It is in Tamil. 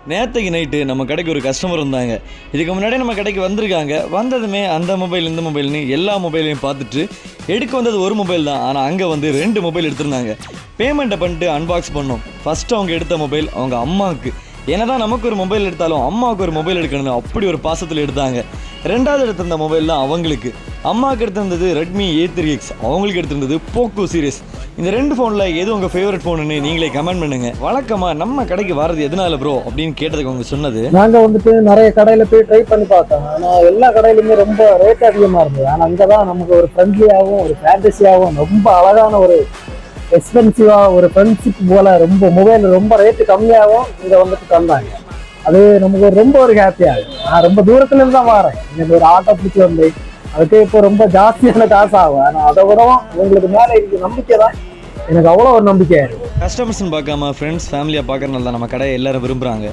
நேற்றுக்கு நைட்டு நம்ம கடைக்கு ஒரு கஸ்டமர் வந்தாங்க. இதுக்கு முன்னாடியே நம்ம கடைக்கு வந்திருக்காங்க. வந்ததுமே அந்த மொபைல் இந்த மொபைல்னு எல்லா மொபைலையும் பார்த்துட்டு எடுக்க வந்தது ஒரு மொபைல் தான். ஆனால் அங்கே வந்து 2 மொபைல் எடுத்திருந்தாங்க. பேமெண்ட்டை பண்ணிட்டு அன்பாக்ஸ் பண்ணோம். ஃபஸ்ட்டு அவங்க எடுத்த மொபைல் அவங்க அம்மாவுக்கு. என்னதான் நமக்கு ஒரு மொபைல் எடுத்தாலும் அம்மாவுக்கு ஒரு மொபைல் எடுக்கணும் அப்படி ஒரு பாசத்தில் எடுத்தாங்க. ரெண்டாவது எடுத்திருந்த மொபைல் தான் அவங்களுக்கு. அம்மாவுக்கு எடுத்திருந்தது ரெட்மி A3X, அவங்களுக்கு எடுத்திருந்தது போக்கோ சீரிஸ். இந்த 2 ஃபோனில் எது உங்கள் ஃபேவரட் ஃபோனுன்னு நீங்களே கமெண்ட் பண்ணுங்கள். வழக்கமாக நம்ம கடைக்கு வரது எதனால ப்ரோ அப்படின்னு கேட்டதுக்கு அவங்க சொன்னது, நாங்கள் வந்துட்டு நிறைய கடையில் போய் ட்ரை பண்ணி பார்த்தோம். ஆனால் எல்லா கடையிலுமே ரொம்ப ரேட் அதிகமாக இருந்தது. ஆனால் அங்கே தான் நமக்கு ஒரு ஃப்ரெண்ட்லியாகவும் ஒரு ஃபேண்டசியாகவும் ரொம்ப அழகான ஒரு எக்ஸ்பென்சிவாக ஒரு ஃப்ரெண்ட்ஷிப் போல் ரொம்ப மொபைல் ரொம்ப ரேட்டு கம்மியாகவும் இங்கே வந்துட்டு தந்தாங்க. அது நமக்கு ரொம்ப ஒரு ஹாப்பியாகும். நான் ரொம்ப தூரத்துலேருந்து தான் வரேன். எனக்கு ஒரு ஆட்டோ பிடிச்சி வந்து அதுக்கு இப்போ ரொம்ப ஜாஸ்தியான காசு ஆகும். ஆனால் அதை விட உங்களுக்கு மேலே எனக்கு நம்பிக்கை தான், எனக்கு அவ்வளோ ஒரு நம்பிக்கை. கஸ்டமர்ஸ்ன்னு பார்க்காம ஃப்ரெண்ட்ஸ் ஃபேமிலியாக பார்க்கறனால தான் நம்ம கடையை எல்லாரும் விரும்புகிறாங்க.